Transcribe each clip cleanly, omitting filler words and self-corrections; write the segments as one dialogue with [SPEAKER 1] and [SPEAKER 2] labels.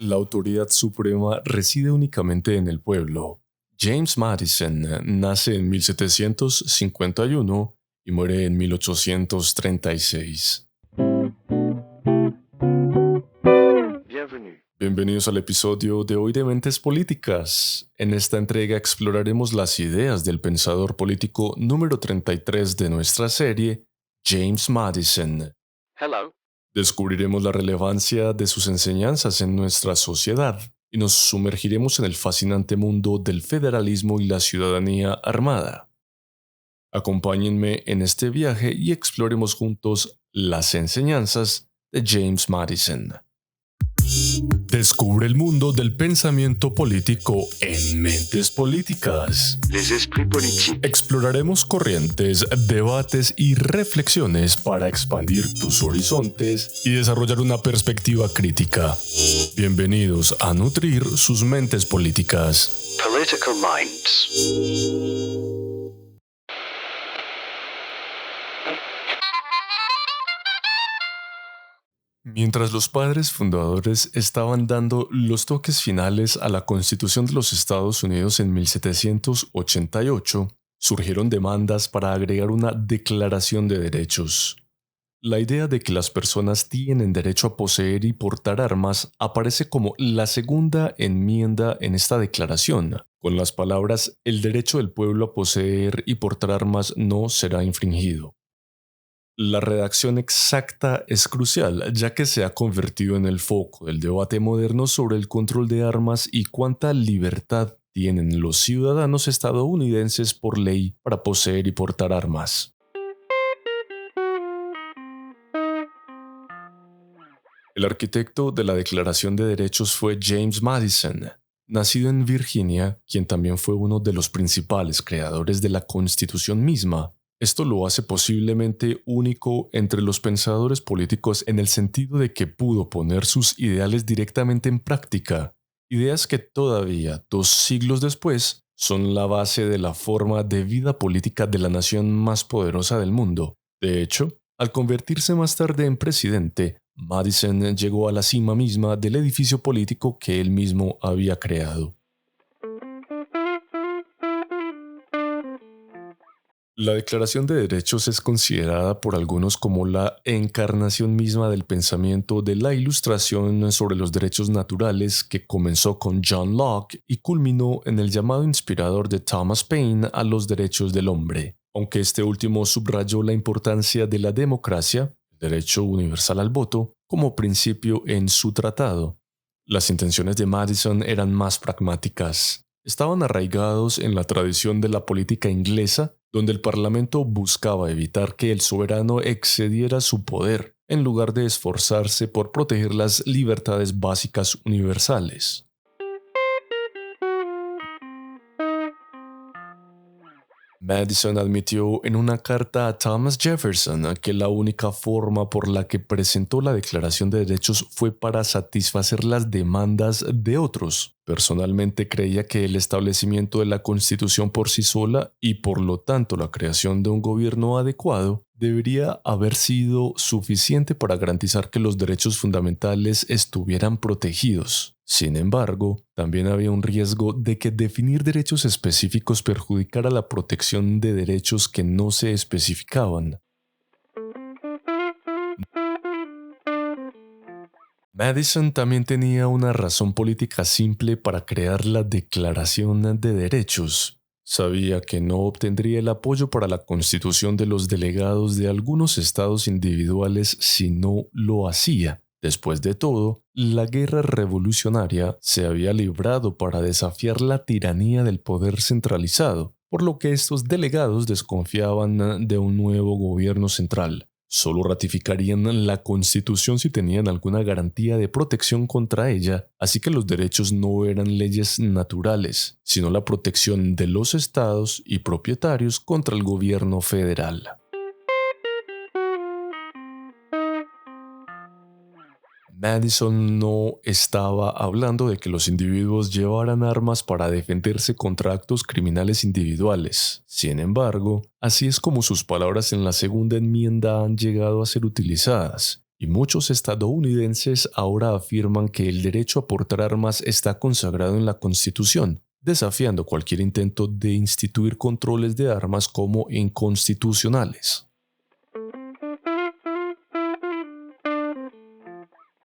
[SPEAKER 1] La autoridad suprema reside únicamente en el pueblo. James Madison nace en 1751 y muere en 1836. Bienvenidos al episodio de hoy de Mentes Políticas. En esta entrega exploraremos las ideas del pensador político número 33 de nuestra serie, James Madison.
[SPEAKER 2] Hello.
[SPEAKER 1] Descubriremos la relevancia de sus enseñanzas en nuestra sociedad y nos sumergiremos en el fascinante mundo del federalismo y la ciudadanía armada. Acompáñenme en este viaje y exploremos juntos las enseñanzas de James Madison. Descubre el mundo del pensamiento político en Mentes Políticas.
[SPEAKER 2] Les esprits politiques.
[SPEAKER 1] Exploraremos corrientes, debates y reflexiones para expandir tus horizontes y desarrollar una perspectiva crítica. Bienvenidos a nutrir sus mentes políticas.
[SPEAKER 2] Political minds.
[SPEAKER 1] Mientras los padres fundadores estaban dando los toques finales a la Constitución de los Estados Unidos en 1788, surgieron demandas para agregar una Declaración de Derechos. La idea de que las personas tienen derecho a poseer y portar armas aparece como la segunda enmienda en esta declaración, con las palabras «El derecho del pueblo a poseer y portar armas no será infringido». La redacción exacta es crucial, ya que se ha convertido en el foco del debate moderno sobre el control de armas y cuánta libertad tienen los ciudadanos estadounidenses por ley para poseer y portar armas. El arquitecto de la Declaración de Derechos fue James Madison, nacido en Virginia, quien también fue uno de los principales creadores de la Constitución misma. Esto lo hace posiblemente único entre los pensadores políticos en el sentido de que pudo poner sus ideales directamente en práctica, ideas que todavía, 2 siglos después, son la base de la forma de vida política de la nación más poderosa del mundo. De hecho, al convertirse más tarde en presidente, Madison llegó a la cima misma del edificio político que él mismo había creado. La Declaración de Derechos es considerada por algunos como la encarnación misma del pensamiento de la Ilustración sobre los derechos naturales que comenzó con John Locke y culminó en el llamado inspirador de Thomas Paine a los derechos del hombre, aunque este último subrayó la importancia de la democracia, el derecho universal al voto, como principio en su tratado. Las intenciones de Madison eran más pragmáticas. Estaban arraigados en la tradición de la política inglesa, donde el Parlamento buscaba evitar que el soberano excediera su poder, en lugar de esforzarse por proteger las libertades básicas universales. Madison admitió en una carta a Thomas Jefferson que la única forma por la que presentó la Declaración de Derechos fue para satisfacer las demandas de otros. Personalmente creía que el establecimiento de la Constitución por sí sola y por lo tanto la creación de un gobierno adecuado debería haber sido suficiente para garantizar que los derechos fundamentales estuvieran protegidos. Sin embargo, también había un riesgo de que definir derechos específicos perjudicara la protección de derechos que no se especificaban. Madison también tenía una razón política simple para crear la Declaración de Derechos. Sabía que no obtendría el apoyo para la constitución de los delegados de algunos estados individuales si no lo hacía. Después de todo, la guerra revolucionaria se había librado para desafiar la tiranía del poder centralizado, por lo que estos delegados desconfiaban de un nuevo gobierno central. Solo ratificarían la Constitución si tenían alguna garantía de protección contra ella, así que los derechos no eran leyes naturales, sino la protección de los estados y propietarios contra el gobierno federal. Madison no estaba hablando de que los individuos llevaran armas para defenderse contra actos criminales individuales. Sin embargo, así es como sus palabras en la segunda enmienda han llegado a ser utilizadas, y muchos estadounidenses ahora afirman que el derecho a portar armas está consagrado en la Constitución, desafiando cualquier intento de instituir controles de armas como inconstitucionales.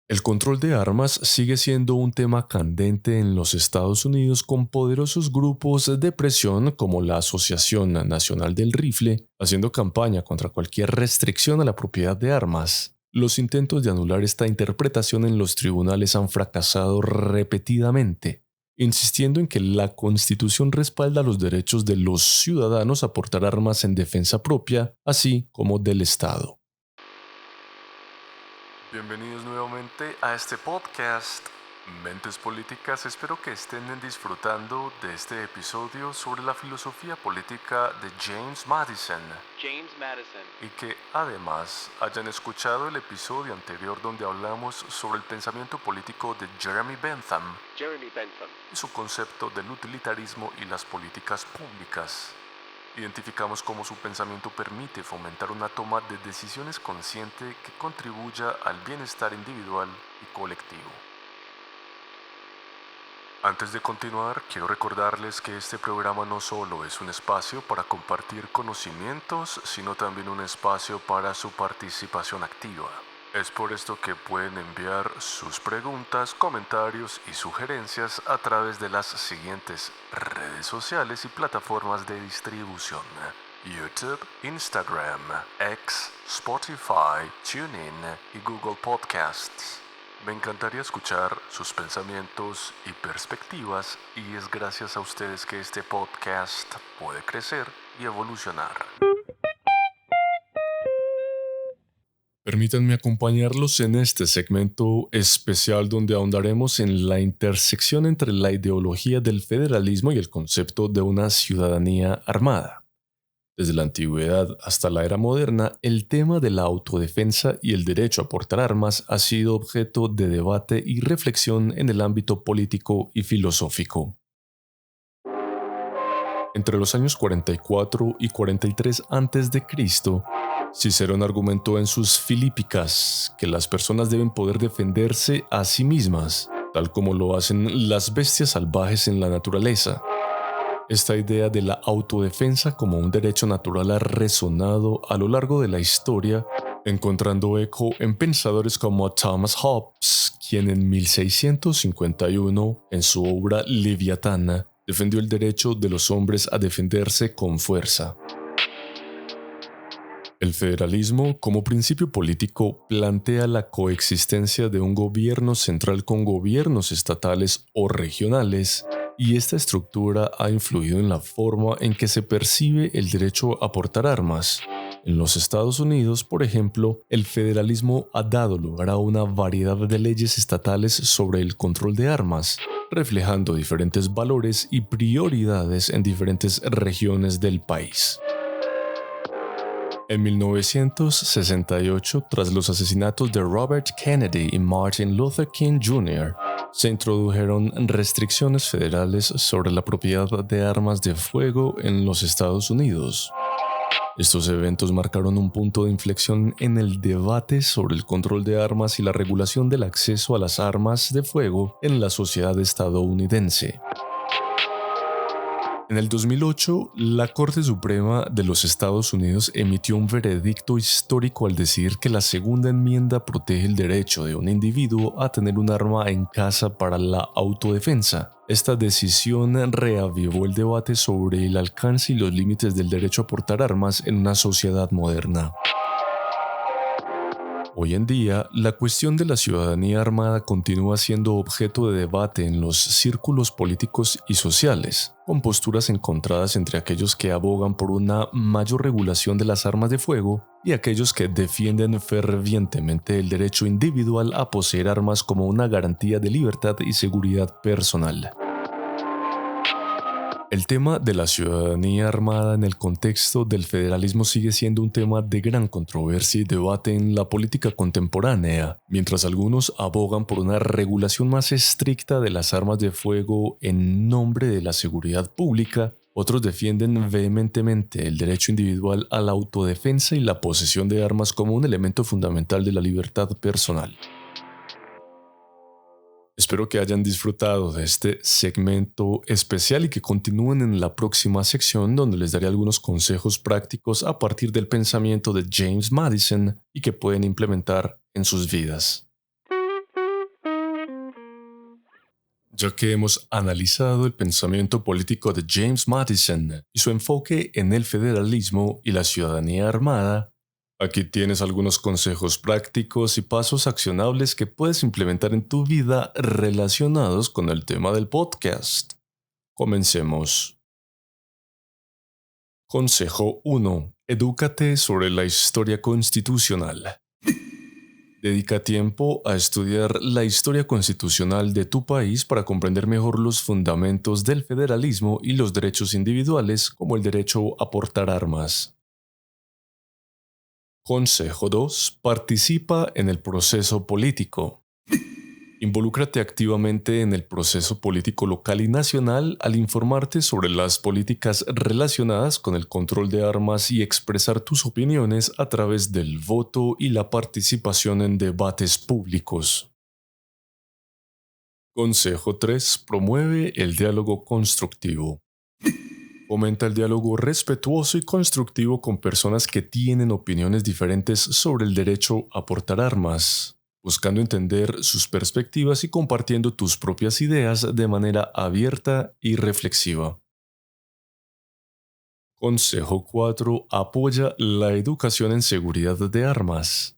[SPEAKER 1] El control de armas sigue siendo un tema candente en los Estados Unidos, con poderosos grupos de presión como la Asociación Nacional del Rifle haciendo campaña contra cualquier restricción a la propiedad de armas. Los intentos de anular esta interpretación en los tribunales han fracasado repetidamente, insistiendo en que la Constitución respalda los derechos de los ciudadanos a portar armas en defensa propia, así como del Estado. Bienvenidos nuevamente a este podcast, Mentes Políticas. Espero que estén disfrutando de este episodio sobre la filosofía política de James Madison. Y que además hayan escuchado el episodio anterior donde hablamos sobre el pensamiento político de Jeremy Bentham y su concepto del utilitarismo y las políticas públicas. Identificamos cómo su pensamiento permite fomentar una toma de decisiones consciente que contribuya al bienestar individual y colectivo. Antes de continuar, quiero recordarles que este programa no solo es un espacio para compartir conocimientos, sino también un espacio para su participación activa. Es por esto que pueden enviar sus preguntas, comentarios y sugerencias a través de las siguientes redes sociales y plataformas de distribución: YouTube, Instagram, X, Spotify, TuneIn y Google Podcasts. Me encantaría escuchar sus pensamientos y perspectivas, y es gracias a ustedes que este podcast puede crecer y evolucionar. Permítanme acompañarlos en este segmento especial donde ahondaremos en la intersección entre la ideología del federalismo y el concepto de una ciudadanía armada. Desde la antigüedad hasta la era moderna, el tema de la autodefensa y el derecho a portar armas ha sido objeto de debate y reflexión en el ámbito político y filosófico. Entre los años 44 y 43 a.C., Cicerón argumentó en sus Filípicas que las personas deben poder defenderse a sí mismas, tal como lo hacen las bestias salvajes en la naturaleza. Esta idea de la autodefensa como un derecho natural ha resonado a lo largo de la historia, encontrando eco en pensadores como Thomas Hobbes, quien en 1651, en su obra Leviatana, defendió el derecho de los hombres a defenderse con fuerza. El federalismo, como principio político, plantea la coexistencia de un gobierno central con gobiernos estatales o regionales, y esta estructura ha influido en la forma en que se percibe el derecho a portar armas. En los Estados Unidos, por ejemplo, el federalismo ha dado lugar a una variedad de leyes estatales sobre el control de armas, reflejando diferentes valores y prioridades en diferentes regiones del país. En 1968, tras los asesinatos de Robert Kennedy y Martin Luther King Jr., se introdujeron restricciones federales sobre la propiedad de armas de fuego en los Estados Unidos. Estos eventos marcaron un punto de inflexión en el debate sobre el control de armas y la regulación del acceso a las armas de fuego en la sociedad estadounidense. En el 2008, la Corte Suprema de los Estados Unidos emitió un veredicto histórico al decidir que la Segunda Enmienda protege el derecho de un individuo a tener un arma en casa para la autodefensa. Esta decisión reavivó el debate sobre el alcance y los límites del derecho a portar armas en una sociedad moderna. Hoy en día, la cuestión de la ciudadanía armada continúa siendo objeto de debate en los círculos políticos y sociales, con posturas encontradas entre aquellos que abogan por una mayor regulación de las armas de fuego y aquellos que defienden fervientemente el derecho individual a poseer armas como una garantía de libertad y seguridad personal. El tema de la ciudadanía armada en el contexto del federalismo sigue siendo un tema de gran controversia y debate en la política contemporánea, mientras algunos abogan por una regulación más estricta de las armas de fuego en nombre de la seguridad pública. Otros defienden vehementemente el derecho individual a la autodefensa y la posesión de armas como un elemento fundamental de la libertad personal. Espero que hayan disfrutado de este segmento especial y que continúen en la próxima sección donde les daré algunos consejos prácticos a partir del pensamiento de James Madison y que pueden implementar en sus vidas. Ya que hemos analizado el pensamiento político de James Madison y su enfoque en el federalismo y la ciudadanía armada, aquí tienes algunos consejos prácticos y pasos accionables que puedes implementar en tu vida relacionados con el tema del podcast. Comencemos. Consejo 1. Edúcate sobre la historia constitucional. Dedica tiempo a estudiar la historia constitucional de tu país para comprender mejor los fundamentos del federalismo y los derechos individuales como el derecho a portar armas. Consejo 2. Participa en el proceso político. Involúcrate activamente en el proceso político local y nacional al informarte sobre las políticas relacionadas con el control de armas y expresar tus opiniones a través del voto y la participación en debates públicos. Consejo 3. Promueve el diálogo constructivo. Fomenta el diálogo respetuoso y constructivo con personas que tienen opiniones diferentes sobre el derecho a portar armas, buscando entender sus perspectivas y compartiendo tus propias ideas de manera abierta y reflexiva. Consejo 4. Apoya la educación en seguridad de armas.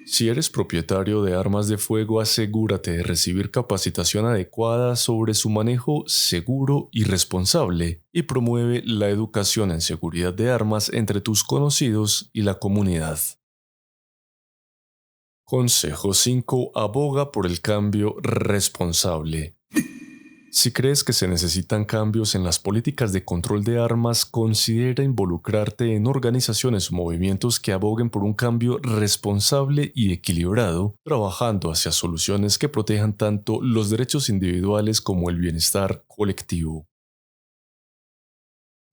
[SPEAKER 1] Si eres propietario de armas de fuego, asegúrate de recibir capacitación adecuada sobre su manejo seguro y responsable y promueve la educación en seguridad de armas entre tus conocidos y la comunidad. Consejo 5. Aboga por el cambio responsable. Si crees que se necesitan cambios en las políticas de control de armas, considera involucrarte en organizaciones o movimientos que aboguen por un cambio responsable y equilibrado, trabajando hacia soluciones que protejan tanto los derechos individuales como el bienestar colectivo.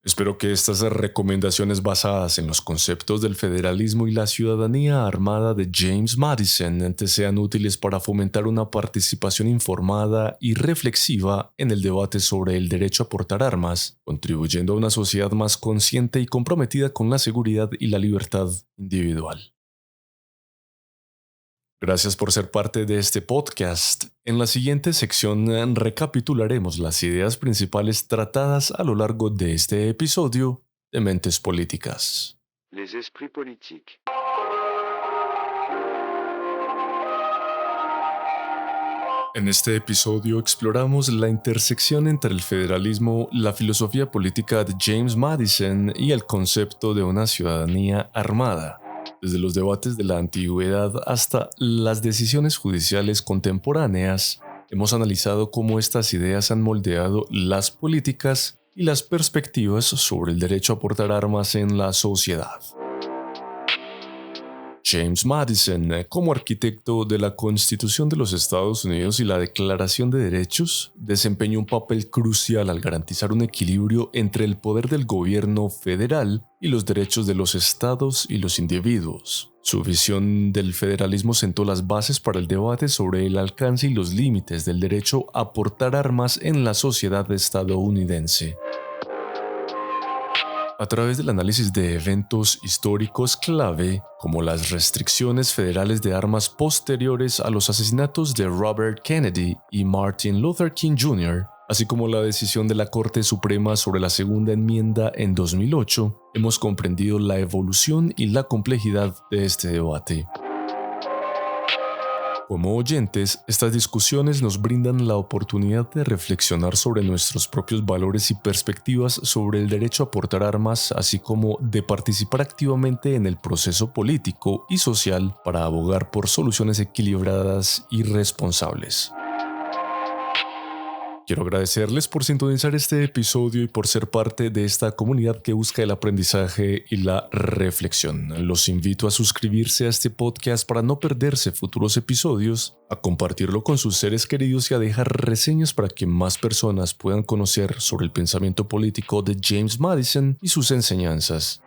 [SPEAKER 1] Espero que estas recomendaciones basadas en los conceptos del federalismo y la ciudadanía armada de James Madison te sean útiles para fomentar una participación informada y reflexiva en el debate sobre el derecho a portar armas, contribuyendo a una sociedad más consciente y comprometida con la seguridad y la libertad individual. Gracias por ser parte de este podcast. En la siguiente sección recapitularemos las ideas principales tratadas a lo largo de este episodio de Mentes Políticas.
[SPEAKER 2] Les esprits politiques.
[SPEAKER 1] En este episodio exploramos la intersección entre el federalismo, la filosofía política de James Madison y el concepto de una ciudadanía armada. Desde los debates de la antigüedad hasta las decisiones judiciales contemporáneas, hemos analizado cómo estas ideas han moldeado las políticas y las perspectivas sobre el derecho a portar armas en la sociedad. James Madison, como arquitecto de la Constitución de los Estados Unidos y la Declaración de Derechos, desempeñó un papel crucial al garantizar un equilibrio entre el poder del gobierno federal y los derechos de los estados y los individuos. Su visión del federalismo sentó las bases para el debate sobre el alcance y los límites del derecho a portar armas en la sociedad estadounidense. A través del análisis de eventos históricos clave, como las restricciones federales de armas posteriores a los asesinatos de Robert Kennedy y Martin Luther King Jr., así como la decisión de la Corte Suprema sobre la Segunda Enmienda en 2008, hemos comprendido la evolución y la complejidad de este debate. Como oyentes, estas discusiones nos brindan la oportunidad de reflexionar sobre nuestros propios valores y perspectivas sobre el derecho a portar armas, así como de participar activamente en el proceso político y social para abogar por soluciones equilibradas y responsables. Quiero agradecerles por sintonizar este episodio y por ser parte de esta comunidad que busca el aprendizaje y la reflexión. Los invito a suscribirse a este podcast para no perderse futuros episodios, a compartirlo con sus seres queridos y a dejar reseñas para que más personas puedan conocer sobre el pensamiento político de James Madison y sus enseñanzas.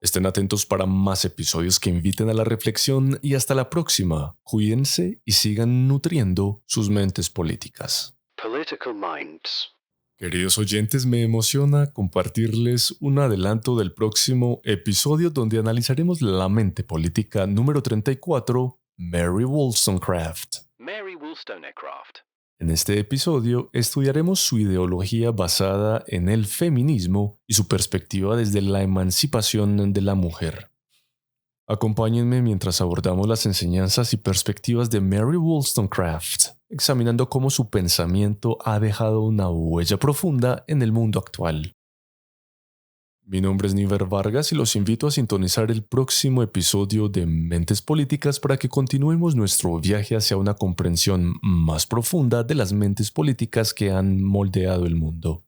[SPEAKER 1] Estén atentos para más episodios que inviten a la reflexión y hasta la próxima. Cuídense y sigan nutriendo sus mentes políticas.
[SPEAKER 2] Political Minds.
[SPEAKER 1] Queridos oyentes, me emociona compartirles un adelanto del próximo episodio donde analizaremos la mente política número 34, Mary Wollstonecraft.
[SPEAKER 2] Mary Wollstonecraft.
[SPEAKER 1] En este episodio estudiaremos su ideología basada en el feminismo y su perspectiva desde la emancipación de la mujer. Acompáñenme mientras abordamos las enseñanzas y perspectivas de Mary Wollstonecraft, examinando cómo su pensamiento ha dejado una huella profunda en el mundo actual. Mi nombre es Niver Vargas y los invito a sintonizar el próximo episodio de Mentes Políticas para que continuemos nuestro viaje hacia una comprensión más profunda de las mentes políticas que han moldeado el mundo.